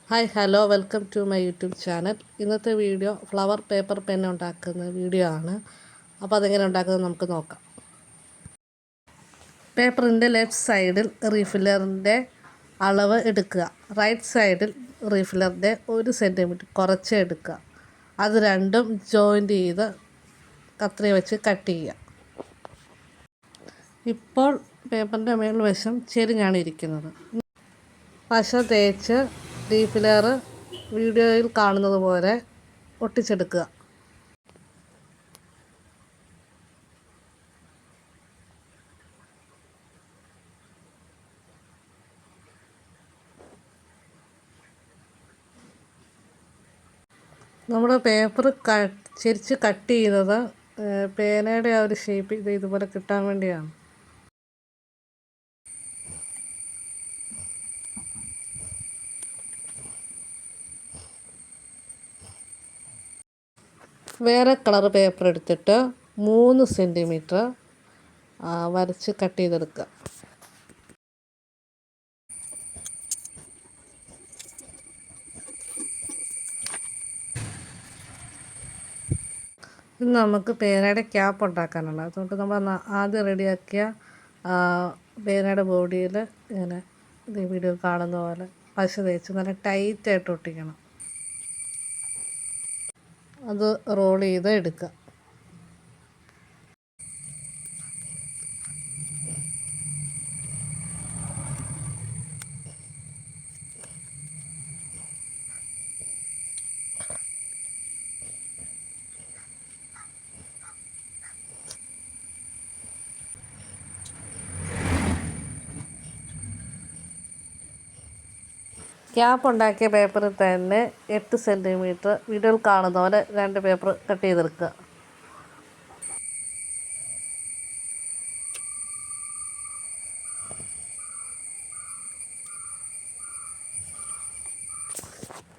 Hi hello welcome to my YouTube channel. ഇന്നത്തെ video flower paper pen ഉണ്ടാക്കുന്ന video ആണ്. അപ്പോൾ അതെങ്ങനെ ഉണ്ടാക്കുന്നത് നമുക്ക് നോക്കാം. പേപ്പറിൻ്റെ ലെഫ്റ്റ് സൈഡിൽ റീഫില്ലറിൻ്റെ അളവ് എടുക്കുക. റൈറ്റ് സൈഡിൽ റീഫില്ലറിൻ്റെ 1 സെൻറ്റിമീറ്റർ കുറച്ച് എടുക്കുക. അത് രണ്ടും ജോയിൻ്റ് ചെയ്ത് കത്രിക വെച്ച് കട്ട് ചെയ്യുക. ഇപ്പോൾ പേപ്പറിൻ്റെ മേൽവശം ചെരിഞ്ഞാണ് ഇരിക്കുന്നത്. പശ തേച്ച് റീഫില്ലർ വീഡിയോയിൽ കാണുന്നത് പോലെ ഒട്ടിച്ചെടുക്കുക. നമ്മുടെ പേപ്പർ ചെരിച്ച് കട്ട് ചെയ്യുന്നത് പേനയുടെ ആ ഒരു ഷേപ്പ് ഇതുപോലെ കിട്ടാൻ വേണ്ടിയാണ്. വേറെ കളർ പേപ്പർ എടുത്തിട്ട് 3 സെൻറ്റിമീറ്റർ വരച്ച് കട്ട് ചെയ്തെടുക്കുക. ഇന്ന് നമുക്ക് പേനയുടെ ക്യാപ്പ് ഉണ്ടാക്കാനുള്ളത്. അതുകൊണ്ട് നമ്മൾ ആദ്യം റെഡിയാക്കിയ പേനയുടെ ബോഡിയിൽ ഇങ്ങനെ വീഡിയോ കാണുന്ന പോലെ പശ തേച്ച് നല്ല ടൈറ്റായിട്ട് ഒട്ടിക്കണം. അത് റോൾ ചെയ്ത് എടുക്കുക. ക്യാപ്പ് ഉണ്ടാക്കിയ പേപ്പറിൽ തന്നെ 8 സെൻറ്റിമീറ്റർ വീഡിയോയിൽ കാണുന്ന പോലെ 2 പേപ്പർ കട്ട് ചെയ്തെടുക്കുക.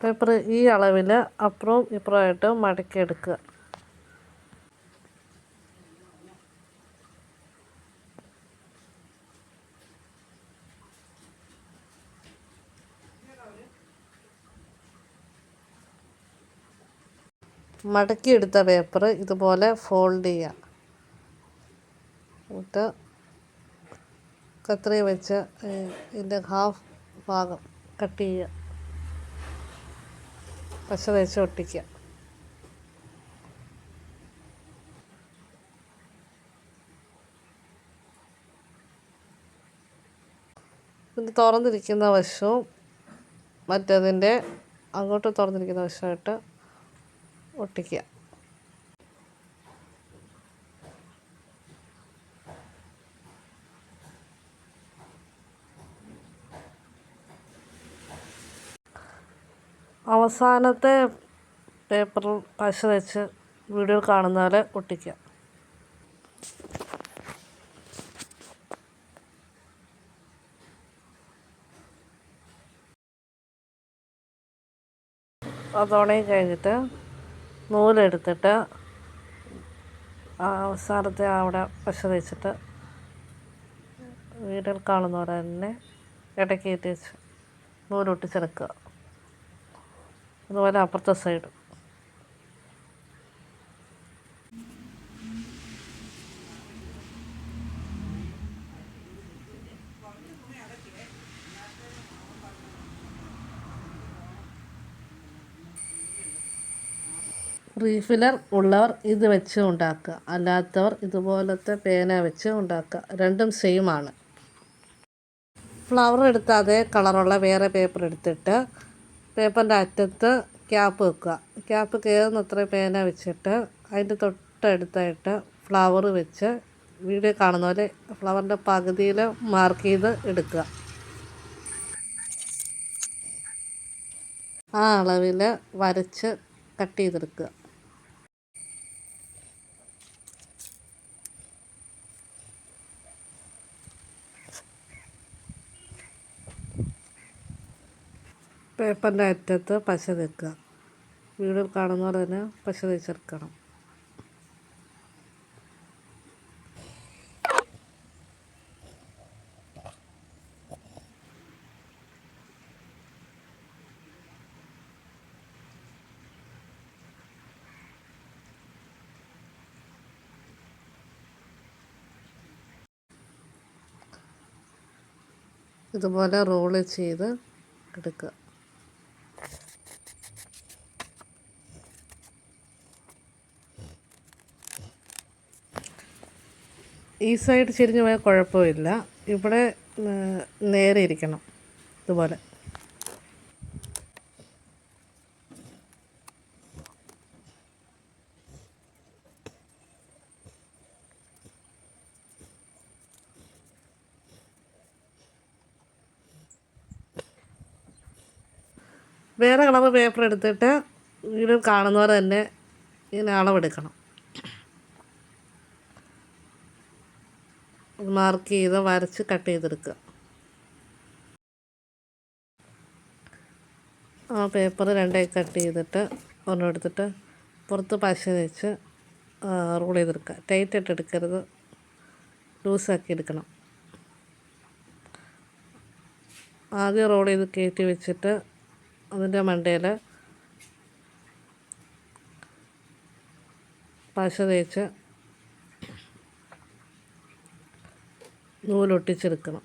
പേപ്പർ ഈ അളവിൽ അപ്പുറവും ഇപ്പുറമായിട്ട് മടക്കിയെടുക്കുക. മടക്കിയെടുത്ത പേപ്പർ ഇതുപോലെ ഫോൾഡ് ചെയ്യുക. എന്നിട്ട് കത്രിക വെച്ച് ഇതിൻ്റെ ഹാഫ് ഭാഗം കട്ട് ചെയ്യുക. പശ തേച്ച് ഒട്ടിക്കുക. ഇത് തുറന്നിരിക്കുന്ന വശവും മറ്റതിൻ്റെ അങ്ങോട്ട് തുറന്നിരിക്കുന്ന വശമായിട്ട് ഒട്ടിക്കുക. അവസാനത്തെ പേപ്പറിൽ പശ വെച്ച് വീഡിയോയിൽ കാണുന്ന പോലെ ഒട്ടിക്കുക. അതോണയും കഴിഞ്ഞിട്ട് നൂലെടുത്തിട്ട് അവസാനത്തെ അവിടെ പശ തേച്ചിട്ട് വീഡിയോയിൽ കാണുന്ന പോലെ തന്നെ ഇടയ്ക്ക് തേച്ച് നൂലൊട്ടിച്ചെടുക്കുക. അതുപോലെ അപ്പുറത്തെ സൈഡ്. റീഫില്ലർ ഉള്ളവർ ഇത് വെച്ച് ഉണ്ടാക്കുക, അല്ലാത്തവർ ഇതുപോലത്തെ പേന വെച്ച് ഉണ്ടാക്കുക. രണ്ടും സെയിം ആണ്. ഫ്ലവർ എടുത്ത് അതേ കളറുള്ള വേറെ പേപ്പർ എടുത്തിട്ട് പേപ്പറിൻ്റെ അറ്റത്ത് ക്യാപ്പ് വെക്കുക. ക്യാപ്പ് കയറുന്നത്ര പേന വെച്ചിട്ട് അതിൻ്റെ തൊട്ടടുത്തായിട്ട് ഫ്ലവർ വെച്ച് വീഡിയോ കാണുന്ന പോലെ ഫ്ലവറിൻ്റെ പകുതിയിൽ മാർക്ക് ചെയ്ത് എടുക്കുക. ആ അളവിൽ വരച്ച് കട്ട് ചെയ്തെടുക്കുക. പേപ്പറിൻ്റെ അറ്റത്ത് പശ തേക്കുക. വീഡിയോയിൽ കാണുന്ന പോലെ തന്നെ പശ തേച്ചെടുക്കണം. ഇതുപോലെ റോള് ചെയ്ത് എടുക്കുക. ഈ സൈഡ് ചെരിഞ്ഞ് പോയാൽ കുഴപ്പമില്ല. ഇവിടെ നേരെ ഇരിക്കണം ഇതുപോലെ. വേറെ കളർ പേപ്പർ എടുത്തിട്ട് ഇത് കാണുന്ന പോലെ തന്നെ ഇങ്ങനെ അളവെടുക്കണം. മാർക്ക് ചെയ്ത് വരച്ച് കട്ട് ചെയ്തെടുക്കുക. ആ പേപ്പർ രണ്ടായി കട്ട് ചെയ്തിട്ട് ഒരെണ്ണം എടുത്തിട്ട് പുറത്ത് പശ വെച്ച് റോൾ ചെയ്തെടുക്കുക. ടൈറ്റായിട്ട് എടുക്കരുത്, ലൂസാക്കി എടുക്കണം. ആദ്യം റോൾ ചെയ്ത് കയറ്റി വെച്ചിട്ട് അതിൻ്റെ മണ്ടയിൽ പശ തേച്ച് നൂലൊട്ടിച്ചെടുക്കണം.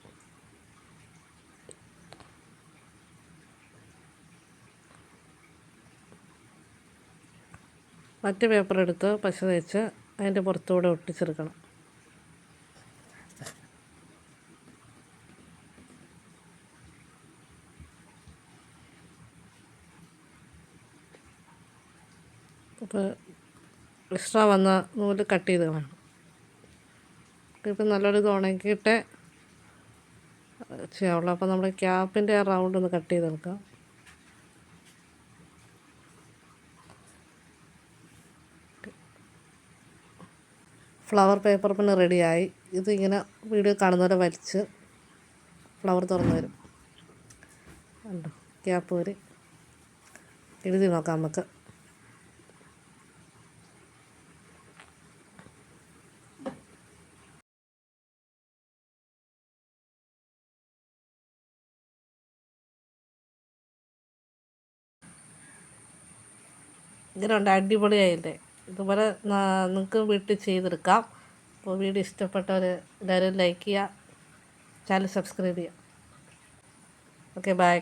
മറ്റ് പേപ്പർ എടുത്ത് പശ തേച്ച് അതിൻ്റെ പുറത്തൂടെ ഒട്ടിച്ചെടുക്കണം. അപ്പോൾ എക്സ്ട്രാ വന്ന നൂല് കട്ട് ചെയ്ത് കളയണം. ഇപ്പം നല്ലൊരു ഇത് ഉണക്കിയിട്ട് ചെയ്യാവുള്ളൂ. അപ്പോൾ നമ്മുടെ ക്യാപ്പിൻ്റെ ആ റൗണ്ട് ഒന്ന് കട്ട് ചെയ്തെടുക്കാം. ഫ്ലവർ പേപ്പർ പിന്നെ റെഡിയായി. ഇതിങ്ങനെ വീഡിയോ കാണുന്നവരെ വലിച്ച് ഫ്ലവർ തുറന്ന് വരും. കണ്ടോ, ക്യാപ്പ് വരെ എഴുതി നോക്കാം നമുക്ക്. ഇങ്ങനെ ഉണ്ട്, അടിപൊളിയായില്ലേ? ഇതുപോലെ നിങ്ങൾക്ക് വീട്ടിൽ ചെയ്തെടുക്കാം. അപ്പോൾ വീഡിയോ ഇഷ്ടപ്പെട്ടവർ എല്ലാവരും ലൈക്ക് ചെയ്യുക, ചാനൽ സബ്സ്ക്രൈബ് ചെയ്യുക. Okay, by.